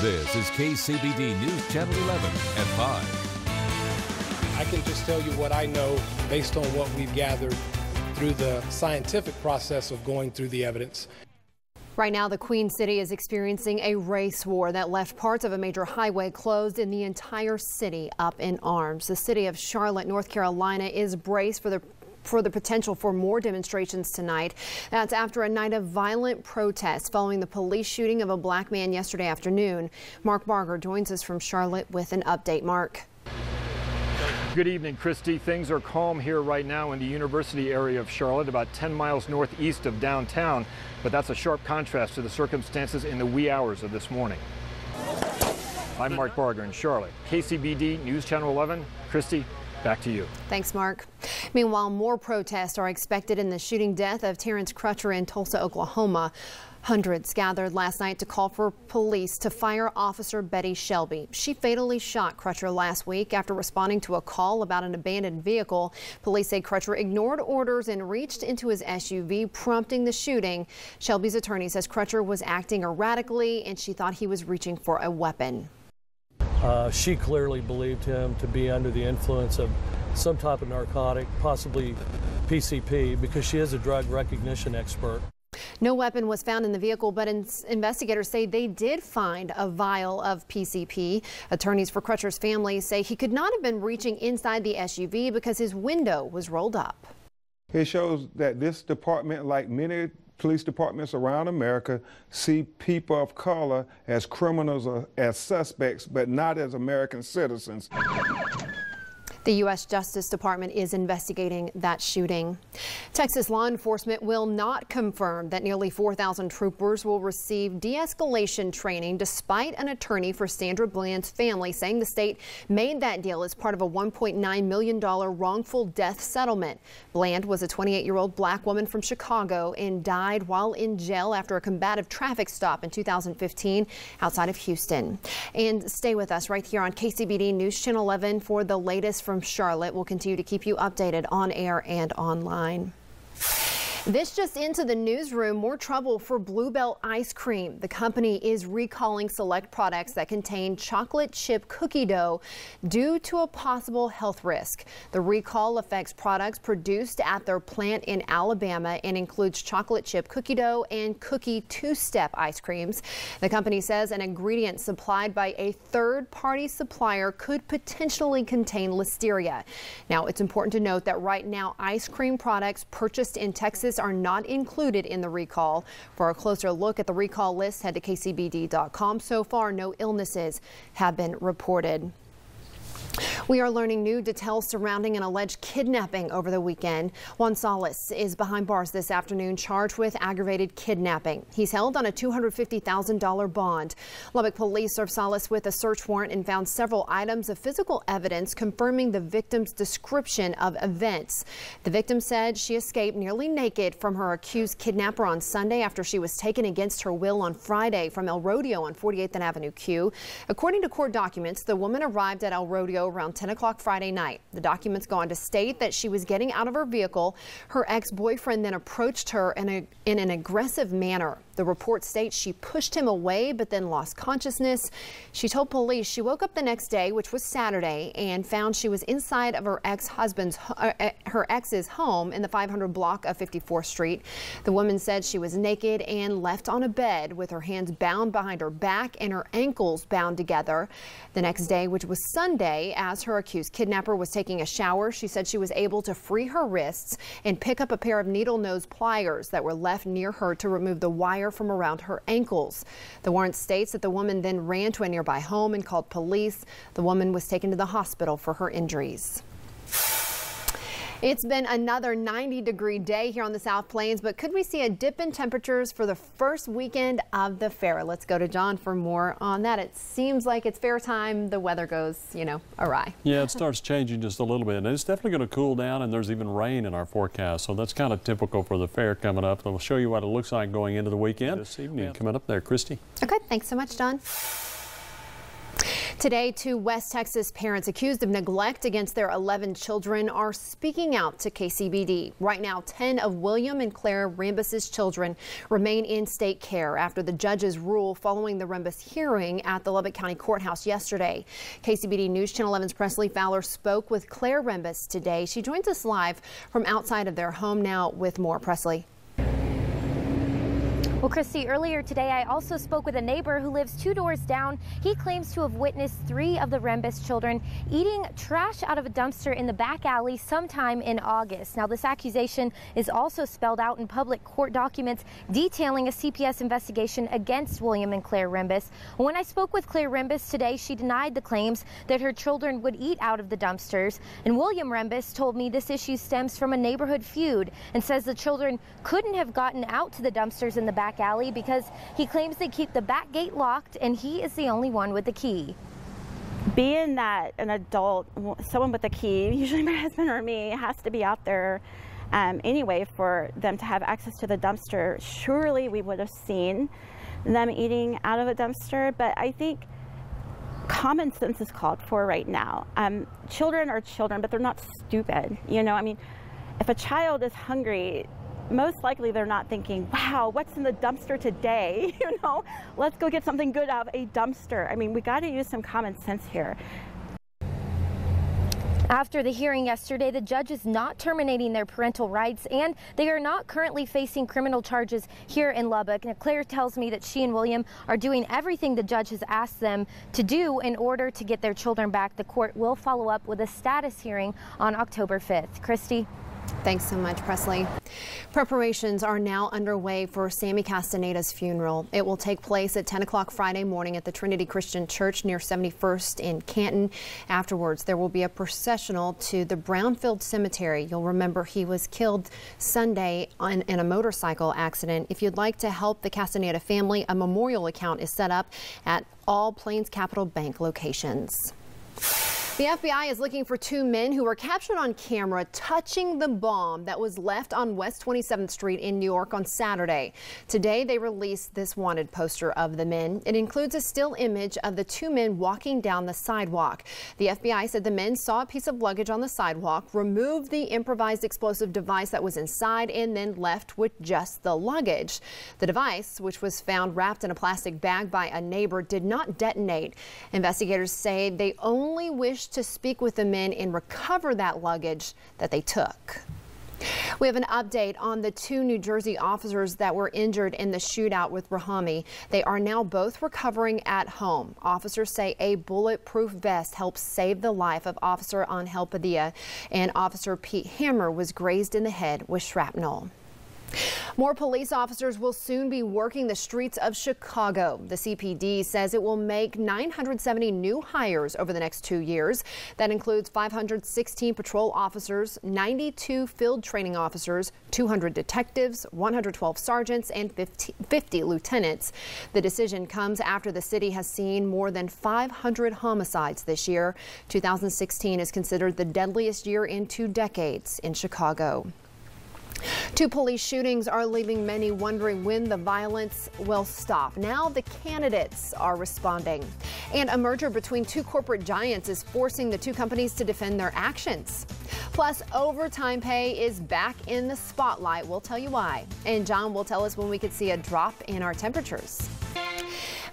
This is KCBD News Channel 11 at 5. I can just tell you what I know based on what we've gathered through the scientific process of going through the evidence. Right now, the Queen City is experiencing a race war that left parts of a major highway closed and the entire city up in arms. The city of Charlotte, North Carolina is braced for the potential for more demonstrations tonight. That's after a night of violent protests following the police shooting of a black man yesterday afternoon. Mark Barger joins us from Charlotte with an update. Mark. Good evening, Christy. Things are calm here right now in the University area of Charlotte, about 10 miles northeast of downtown, but that's a sharp contrast to the circumstances in the wee hours of this morning. I'm Mark Barger in Charlotte. KCBD News Channel 11. Christy, back to you. Thanks, Mark. Meanwhile, more protests are expected in the shooting death of Terrence Crutcher in Tulsa, Oklahoma. Hundreds gathered last night to call for police to fire Officer Betty Shelby. She fatally shot Crutcher last week after responding to a call about an abandoned vehicle. Police say Crutcher ignored orders and reached into his SUV, prompting the shooting. Shelby's attorney says Crutcher was acting erratically and she thought he was reaching for a weapon. She clearly believed him to be under the influence of some type of narcotic, possibly PCP, because she is a drug recognition expert. No weapon was found in the vehicle, but investigators say they did find a vial of PCP. Attorneys for Crutcher's family say he could not have been reaching inside the SUV because his window was rolled up. It shows that this department, like many police departments around America, see people of color as criminals or as suspects, but not as American citizens. The U.S. Justice Department is investigating that shooting. Texas law enforcement will not confirm that nearly 4,000 troopers will receive de-escalation training, despite an attorney for Sandra Bland's family saying the state made that deal as part of a $1.9 million wrongful death settlement. Bland was a 28-year-old black woman from Chicago and died while in jail after a combative traffic stop in 2015 outside of Houston. And stay with us right here on KCBD News Channel 11 for the latest from Charlotte. We'll continue to keep you updated on air and online. This just into the newsroom, more trouble for Bluebell ice cream. The company is recalling select products that contain chocolate chip cookie dough due to a possible health risk. The recall affects products produced at their plant in Alabama and includes chocolate chip cookie dough and cookie two-step ice creams. The company says an ingredient supplied by a third-party supplier could potentially contain listeria. Now, it's important to note that right now ice cream products purchased in Texas are not included in the recall. For a closer look at the recall list, head to kcbd.com. So far, no illnesses have been reported. We are learning new details surrounding an alleged kidnapping over the weekend. Juan Salas is behind bars this afternoon, charged with aggravated kidnapping. He's held on a $250,000 bond. Lubbock police served Salas with a search warrant and found several items of physical evidence confirming the victim's description of events. The victim said she escaped nearly naked from her accused kidnapper on Sunday after she was taken against her will on Friday from El Rodeo on 48th and Avenue Q. According to court documents, the woman arrived at El Rodeo around 10 o'clock Friday night. The documents go on to state that she was getting out of her vehicle. Her ex-boyfriend then approached her in an aggressive manner. The report states she pushed him away but then lost consciousness. She told police she woke up the next day, which was Saturday, and found she was inside of her ex's home in the 500 block of 54th Street. The woman said she was naked and left on a bed with her hands bound behind her back and her ankles bound together. The next day, which was Sunday, as her accused kidnapper was taking a shower, she said she was able to free her wrists and pick up a pair of needle-nose pliers that were left near her to remove the wire from around her ankles. The warrant states that the woman then ran to a nearby home and called police. The woman was taken to the hospital for her injuries. It's been another 90-degree day here on the South Plains, but could we see a dip in temperatures for the first weekend of the fair? Let's go to John for more on that. It seems like it's fair time. The weather goes, awry. Yeah, it starts changing just a little bit. And it's definitely going to cool down, and there's even rain in our forecast. So that's kind of typical for the fair coming up. We'll show you what it looks like going into the weekend this evening. Coming up there, Christy. Okay, thanks so much, John. Today, 2 West Texas parents accused of neglect against their 11 children are speaking out to KCBD. Right now, 10 of William and Claire Rambus's children remain in state care after the judge's rule following the Rambus hearing at the Lubbock County Courthouse yesterday. KCBD News Channel 11's Presley Fowler spoke with Claire Rambus today. She joins us live from outside of their home now with more. Presley. Well, Christy, earlier today, I also spoke with a neighbor who lives 2 doors down. He claims to have witnessed 3 of the Rambus children eating trash out of a dumpster in the back alley sometime in August. Now, this accusation is also spelled out in public court documents detailing a CPS investigation against William and Claire Rambus. When I spoke with Claire Rambus today, she denied the claims that her children would eat out of the dumpsters. And William Rambus told me this issue stems from a neighborhood feud and says the children couldn't have gotten out to the dumpsters in the back alley because he claims they keep the back gate locked and he is the only one with the key. Being that an adult, someone with a key, usually my husband or me, has to be out there anyway for them to have access to the dumpster, surely we would have seen them eating out of a dumpster. But I think common sense is called for right now. Children are children, but they're not stupid. You know, I mean, if a child is hungry, most likely they're not thinking, wow, what's in the dumpster today? You know, let's go get something good out of a dumpster. I mean, we got to use some common sense here. After the hearing yesterday, the judge is not terminating their parental rights and they are not currently facing criminal charges here in Lubbock. Now, Claire tells me that she and William are doing everything the judge has asked them to do in order to get their children back. The court will follow up with a status hearing on October 5th. Christy. Thanks so much, Presley. Preparations are now underway for Sammy Castaneda's funeral. It will take place at 10 o'clock Friday morning at the Trinity Christian Church near 71st in Canton. Afterwards, there will be a processional to the Brownfield Cemetery. You'll remember he was killed Sunday in a motorcycle accident. If you'd like to help the Castaneda family, a memorial account is set up at all Plains Capital Bank locations. The FBI is looking for 2 men who were captured on camera touching the bomb that was left on West 27th Street in New York on Saturday. Today, they released this wanted poster of the men. It includes a still image of the 2 men walking down the sidewalk. The FBI said the men saw a piece of luggage on the sidewalk, removed the improvised explosive device that was inside, and then left with just the luggage. The device, which was found wrapped in a plastic bag by a neighbor, did not detonate. Investigators say they only wish to speak with the men and recover that luggage that they took. We have an update on the 2 New Jersey officers that were injured in the shootout with Rahami. They are now both recovering at home. Officers say a bulletproof vest helped save the life of Officer Angel Padilla, and Officer Pete Hammer was grazed in the head with shrapnel. More police officers will soon be working the streets of Chicago. The CPD says it will make 970 new hires over the next 2 years. That includes 516 patrol officers, 92 field training officers, 200 detectives, 112 sergeants, and 50 lieutenants. The decision comes after the city has seen more than 500 homicides this year. 2016 is considered the deadliest year in 2 decades in Chicago. 2 police shootings are leaving many wondering when the violence will stop. Now the candidates are responding. And a merger between 2 corporate giants is forcing the 2 companies to defend their actions. Plus, overtime pay is back in the spotlight. We'll tell you why. And John will tell us when we could see a drop in our temperatures.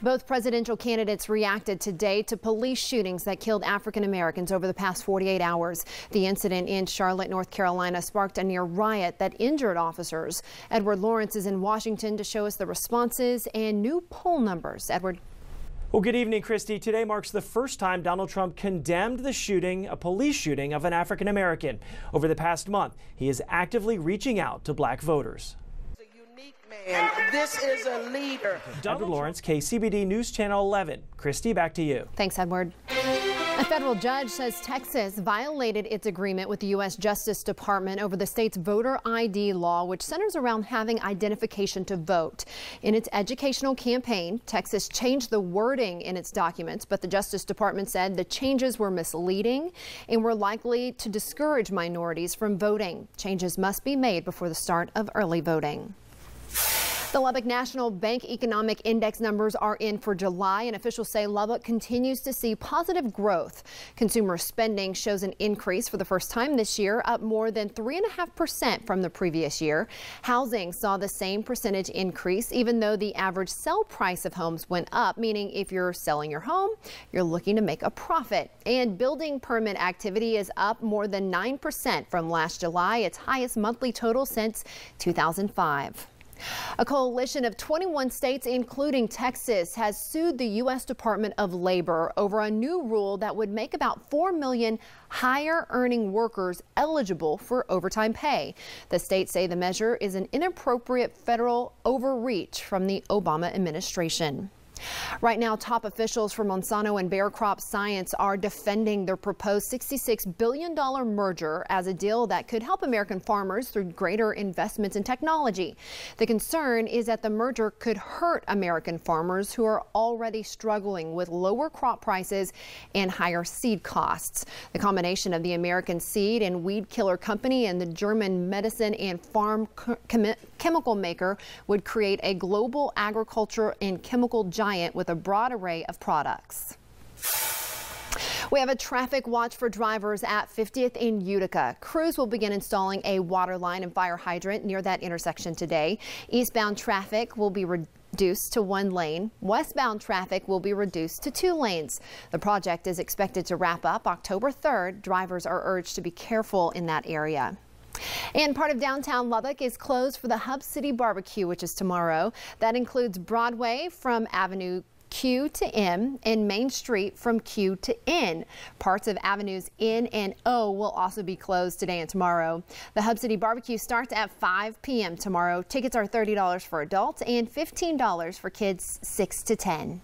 Both presidential candidates reacted today to police shootings that killed African Americans over the past 48 hours. The incident in Charlotte, North Carolina sparked a near riot that injured officers. Edward Lawrence is in Washington to show us the responses and new poll numbers. Edward. Well, good evening, Christy. Today marks the first time Donald Trump condemned the shooting, a police shooting of an African American. Over the past month, he is actively reaching out to black voters. Man, this is a leader. Edward Lawrence, KCBD News Channel 11. Christy, back to you. Thanks, Edward. A federal judge says Texas violated its agreement with the U.S. Justice Department over the state's voter ID law, which centers around having identification to vote. In its educational campaign, Texas changed the wording in its documents, but the Justice Department said the changes were misleading and were likely to discourage minorities from voting. Changes must be made before the start of early voting. The Lubbock National Bank Economic Index numbers are in for July, and officials say Lubbock continues to see positive growth. Consumer spending shows an increase for the first time this year, up more than 3.5% from the previous year. Housing saw the same percentage increase, even though the average sell price of homes went up, meaning if you're selling your home, you're looking to make a profit. And building permit activity is up more than 9% from last July, its highest monthly total since 2005. A coalition of 21 states, including Texas, has sued the U.S. Department of Labor over a new rule that would make about 4 million higher earning workers eligible for overtime pay. The states say the measure is an inappropriate federal overreach from the Obama administration. Right now, top officials for Monsanto and Bayer Crop Science are defending their proposed $66 billion merger as a deal that could help American farmers through greater investments in technology. The concern is that the merger could hurt American farmers who are already struggling with lower crop prices and higher seed costs. The combination of the American seed and weed killer company and the German medicine and farm chemical maker would create a global agriculture and chemical giant with a broad array of products. We have a traffic watch for drivers at 50th in Utica. Crews will begin installing a water line and fire hydrant near that intersection today. Eastbound traffic will be reduced to 1 lane. Westbound traffic will be reduced to 2 lanes. The project is expected to wrap up October 3rd. Drivers are urged to be careful in that area. And part of downtown Lubbock is closed for the Hub City Barbecue, which is tomorrow. That includes Broadway from Avenue Q to M and Main Street from Q to N. Parts of Avenues N and O will also be closed today and tomorrow. The Hub City Barbecue starts at 5 p.m. tomorrow. Tickets are $30 for adults and $15 for kids 6 to 10.